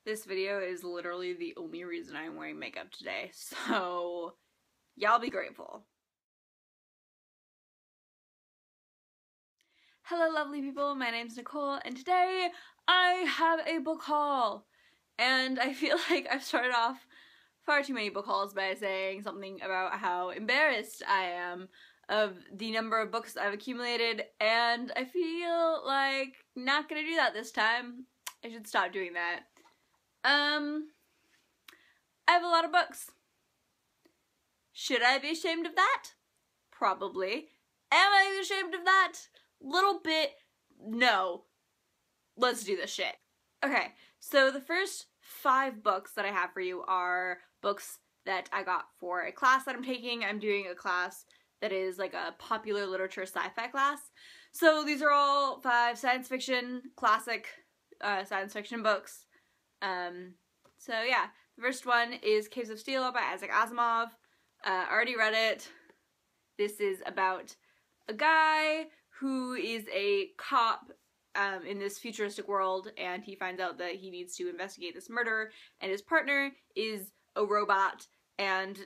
This video is literally the only reason I'm wearing makeup today, so y'all be grateful. Hello lovely people, my name's Nicole, and today I have a book haul. And I feel like I've started off far too many book hauls by saying something about how embarrassed I am of the number of books I've accumulated, and I feel like not gonna do that this time. I should stop doing that. I have a lot of books. Should I be ashamed of that? Probably. Am I ashamed of that? Little bit. No. Let's do this shit. Okay, so the first 5 books that I have for you are books that I got for a class that I'm taking. I'm doing a class that is like a popular literature sci-fi class. So these are all 5 science fiction, classic science fiction books. So yeah, the first one is Caves of Steel by Isaac Asimov. Already read it. This is about a guy who is a cop in this futuristic world, and he finds out that he needs to investigate this murder, and his partner is a robot, and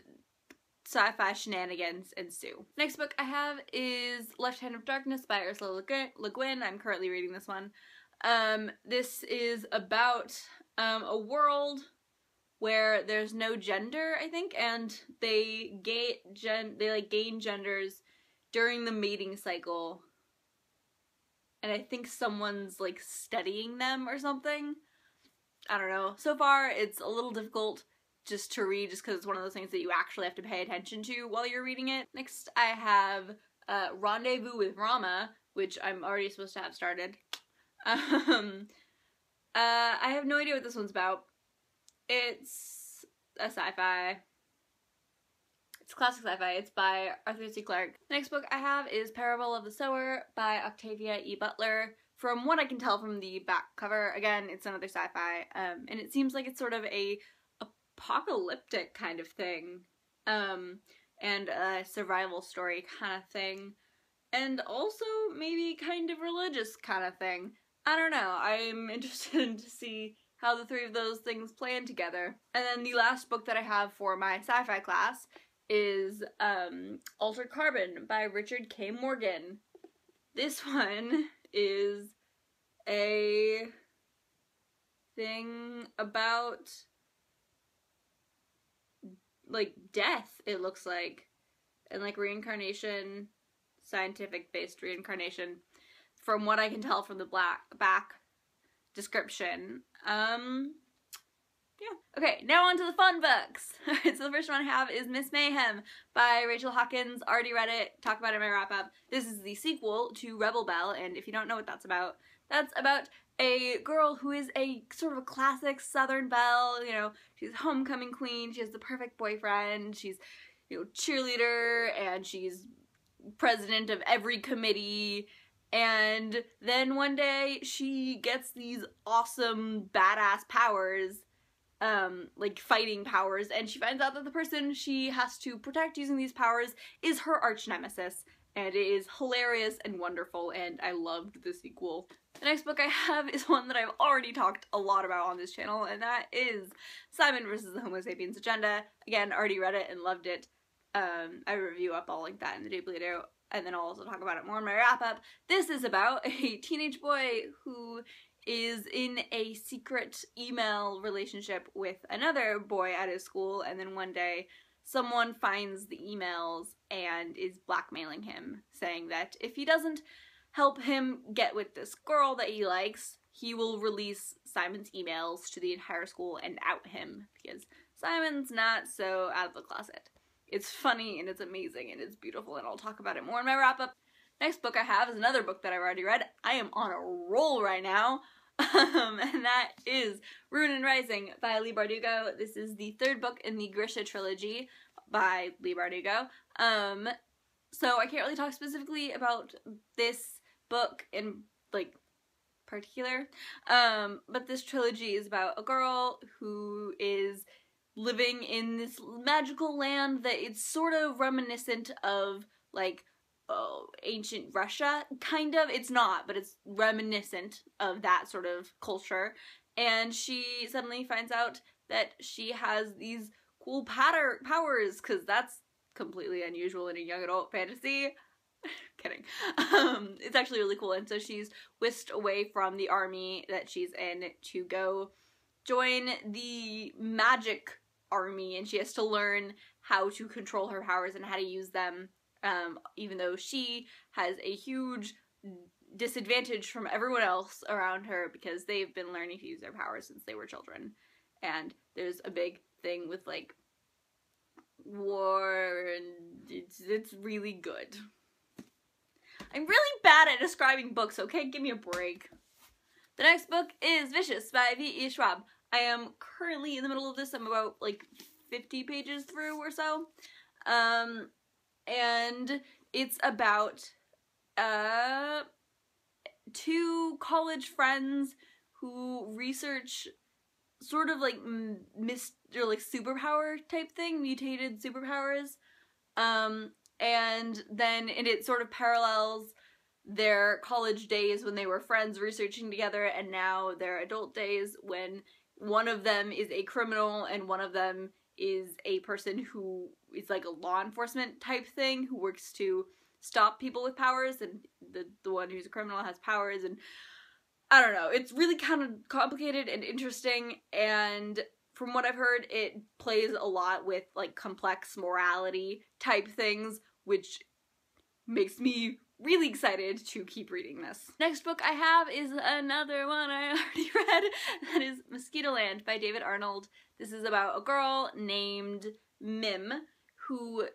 sci-fi shenanigans ensue. Next book I have is Left Hand of Darkness by Ursula Le Guin. I'm currently reading this one. This is about a world where there's no gender, I think, and they gain genders during the mating cycle. And I think someone's like studying them or something. I don't know. So far, it's a little difficult just to read, just because it's one of those things that you actually have to pay attention to while you're reading it. Next, I have Rendezvous with Rama, which I'm already supposed to have started. I have no idea what this one's about. It's a sci-fi. It's classic sci-fi. It's by Arthur C. Clarke. The next book I have is Parable of the Sower by Octavia E. Butler. From what I can tell from the back cover, again, it's another sci-fi, and it seems like it's sort of a apocalyptic kind of thing, and a survival story kind of thing, and also maybe kind of religious kind of thing. I don't know. I'm interested to see how the 3 of those things play in together. And then the last book that I have for my sci-fi class is Altered Carbon by Richard K. Morgan. This one is a thing about like death, it looks like, and like reincarnation, scientific based reincarnation, from what I can tell from the back description. Yeah. Okay, now on to the fun books. Alright, so the first one I have is Miss Mayhem by Rachel Hawkins. Already read it, talk about it in my wrap-up. This is the sequel to Rebel Belle, and if you don't know what that's about a girl who is a sort of a classic Southern belle. You know, she's homecoming queen, she has the perfect boyfriend, she's, you know, cheerleader, and she's president of every committee. And then one day she gets these awesome badass powers, like fighting powers, and she finds out that the person she has to protect using these powers is her arch nemesis, and it is hilarious and wonderful, and I loved the sequel. The next book I have is one that I've already talked a lot about on this channel, and that is Simon vs. the Homo Sapiens Agenda. Again, already read it and loved it. I review up, I'll link that in the doobly-doo, and then I'll also talk about it more in my wrap-up. This is about a teenage boy who is in a secret email relationship with another boy at his school, and then one day someone finds the emails and is blackmailing him, saying that if he doesn't help him get with this girl that he likes, he will release Simon's emails to the entire school and out him, because Simon's not so out of the closet. It's funny, and it's amazing, and it's beautiful, and I'll talk about it more in my wrap-up. Next book I have is another book that I've already read. I am on a roll right now, and that is Ruin and Rising by Leigh Bardugo. This is the 3rd book in the Grisha trilogy by Leigh Bardugo. So I can't really talk specifically about this book in, like, particular, but this trilogy is about a girl who is living in this magical land that it's sort of reminiscent of, like, ancient Russia, kind of. It's not, but it's reminiscent of that sort of culture. and she suddenly finds out that she has these cool powers, because that's completely unusual in a young adult fantasy. Kidding. It's actually really cool, and so she's whisked away from the army that she's in to go join the magic army, and she has to learn how to control her powers and how to use them, even though she has a huge disadvantage from everyone else around her because they've been learning to use their powers since they were children. And there's a big thing with, like, war, and it's really good. I'm really bad at describing books, okay? Give me a break. The next book is Vicious by V.E. Schwab. I am currently in the middle of this. I'm about, like, 50 pages through or so. And it's about two college friends who research sort of like or like superpower type thing, mutated superpowers. And then it sort of parallels their college days when they were friends researching together, and now their adult days when one of them is a criminal and one of them is a person who is like a law enforcement type thing who works to stop people with powers, and the one who's a criminal has powers, and I don't know, it's really kind of complicated and interesting, and from what I've heard, it plays a lot with like complex morality type things, which makes me really excited to keep reading this. Next book I have is another one I already read. That is Mosquitoland by David Arnold. This is about a girl named Mim who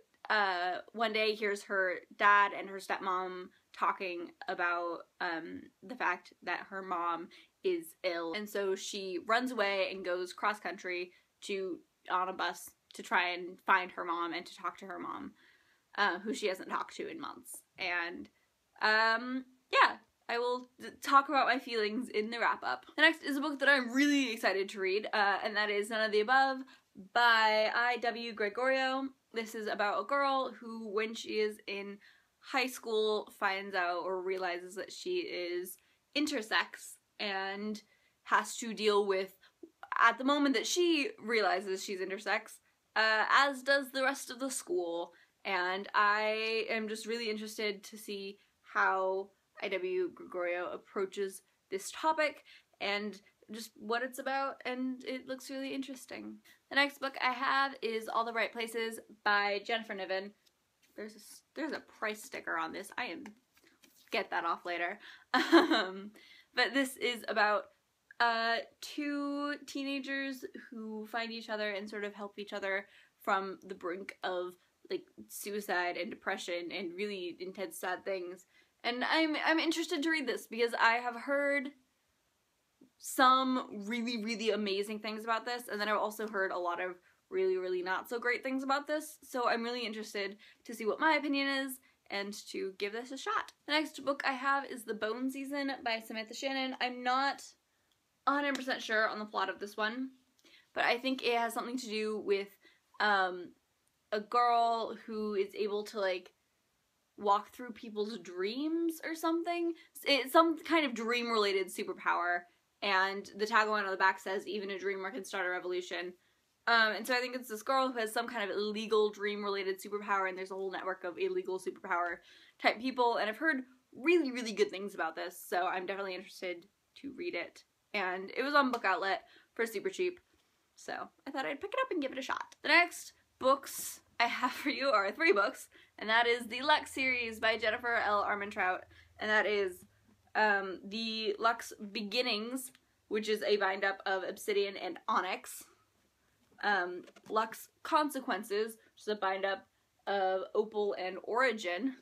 one day hears her dad and her stepmom talking about the fact that her mom is ill, and so she runs away and goes cross country on a bus to try and find her mom and to talk to her mom, who she hasn't talked to in months. And yeah, I will talk about my feelings in the wrap-up. The next is a book that I'm really excited to read, and that is None of the Above by I.W. Gregorio. This is about a girl who, when she is in high school, finds out or realizes that she is intersex and has to deal with, at the moment that she realizes she's intersex, as does the rest of the school. And I am just really interested to see how I.W. Gregorio approaches this topic and just what it's about, and it looks really interesting. The next book I have is All the Right Places by Jennifer Niven. There's a price sticker on this. Get that off later. But this is about two teenagers who find each other and sort of help each other from the brink of like suicide and depression and really intense sad things. And I'm interested to read this because I have heard some really, really amazing things about this, and then I've also heard a lot of really, really not so great things about this, so I'm really interested to see what my opinion is and to give this a shot. The next book I have is The Bone Season by Samantha Shannon. I'm not 100% sure on the plot of this one, but I think it has something to do with a girl who is able to like walk through people's dreams or something. It's some kind of dream related superpower, and the tagline on the back says, "Even a dreamer can start a revolution." And so I think it's this girl who has some kind of illegal dream-related superpower, and there's a whole network of illegal superpower type people, and I've heard really, really good things about this, so I'm definitely interested to read it. And it was on Book Outlet for super cheap, so I thought I'd pick it up and give it a shot. The next books I have for you are 3 books, and that is the Lux series by Jennifer L. Armentrout, and that is the Lux Beginnings, which is a bind-up of Obsidian and Onyx. Lux Consequences, which is a bind-up of Opal and Origin,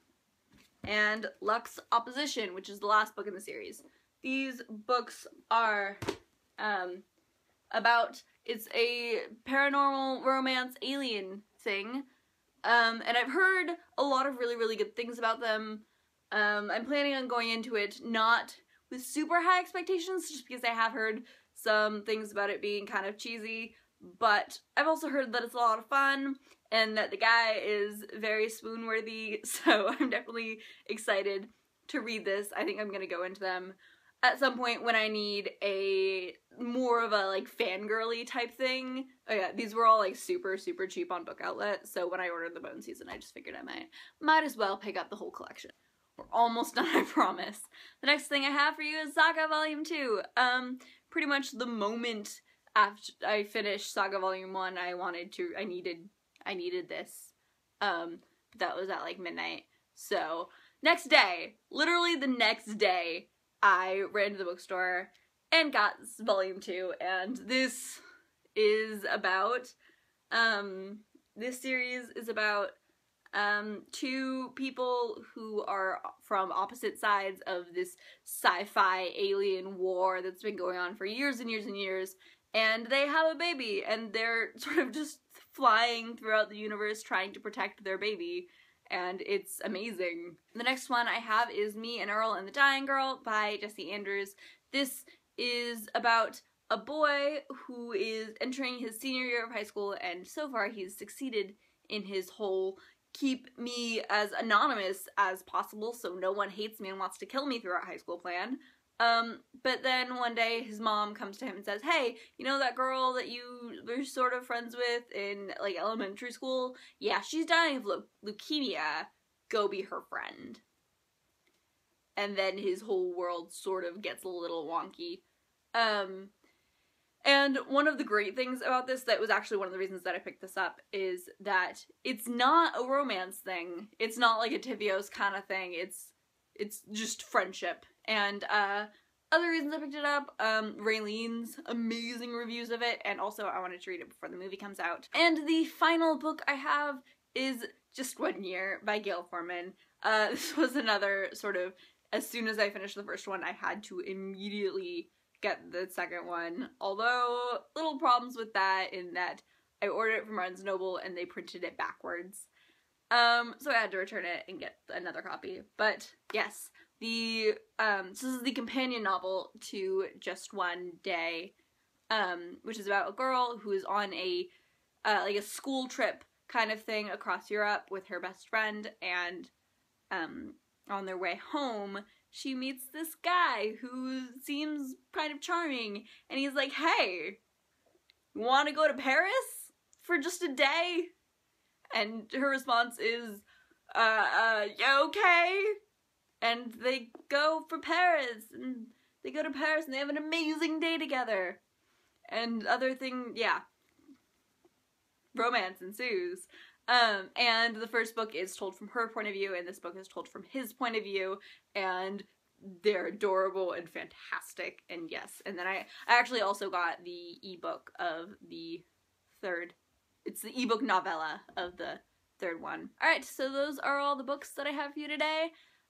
and Lux Opposition, which is the last book in the series. These books are about, it's a paranormal romance alien thing, and I've heard a lot of really, really good things about them. I'm planning on going into it not with super high expectations, just because I have heard some things about it being kind of cheesy, but I've also heard that it's a lot of fun, and that the guy is very spoon-worthy, so I'm definitely excited to read this. I think I'm gonna go into them at some point when I need a more of a like fangirly type thing. Oh yeah, these were all like super cheap on Book Outlet, so when I ordered the Bone Season I just figured I might as well pick up the whole collection. We're almost done, I promise. The next thing I have for you is Saga Volume 2. Pretty much the moment after I finished Saga Volume 1 I needed this. But that was at like midnight. So, next day, literally the next day, I ran to the bookstore and got Volume 2, and this is about, this series is about, two people who are from opposite sides of this sci-fi alien war that's been going on for years and years and years, and they have a baby, and they're sort of just flying throughout the universe trying to protect their baby. And it's amazing. The next one I have is Me and Earl and the Dying Girl by Jesse Andrews. This is about a boy who is entering his senior year of high school, and so far he's succeeded in his whole keep me as anonymous as possible so no one hates me and wants to kill me throughout high school plan. But then one day his mom comes to him and says, hey, you know that girl that you were sort of friends with in, like, elementary school? Yeah, she's dying of leukemia. Go be her friend. And then his whole world sort of gets a little wonky. And one of the great things about this, that was actually one of the reasons that I picked this up, is that it's not a romance thing. It's not like a Tivios kind of thing. It's just friendship. And, other reasons I picked it up, Raylene's amazing reviews of it, and also I wanted to read it before the movie comes out. And the final book I have is Just 1 Year by Gail Forman. This was another sort of, as soon as I finished the first one, I had to immediately get the second one. Although, little problems with that in that I ordered it from Barnes & Noble and they printed it backwards. So I had to return it and get another copy. But, yes. So this is the companion novel to Just One Day, which is about a girl who is on a, like a school trip kind of thing across Europe with her best friend, and, on their way home, she meets this guy who seems kind of charming, and he's like, hey, you want to go to Paris for just a day? And her response is, yeah, okay. And they go for Paris, and they go to Paris, and they have an amazing day together. And other thing, yeah. Romance ensues. And the first book is told from her point of view, and this book is told from his point of view, and they're adorable and fantastic, and yes. And then I actually also got the ebook of the third, it's the ebook novella of the third one. Alright, so those are all the books that I have for you today.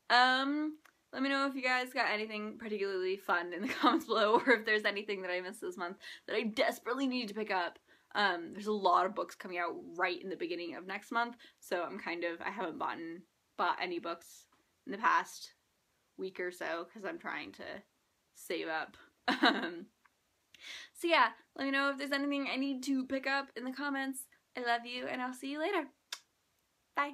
Let me know if you guys got anything particularly fun in the comments below, or if there's anything that I missed this month that I desperately need to pick up. There's a lot of books coming out right in the beginning of next month, so I haven't bought any books in the past week or so, because I'm trying to save up. So yeah, let me know if there's anything I need to pick up in the comments. I love you, and I'll see you later. Bye.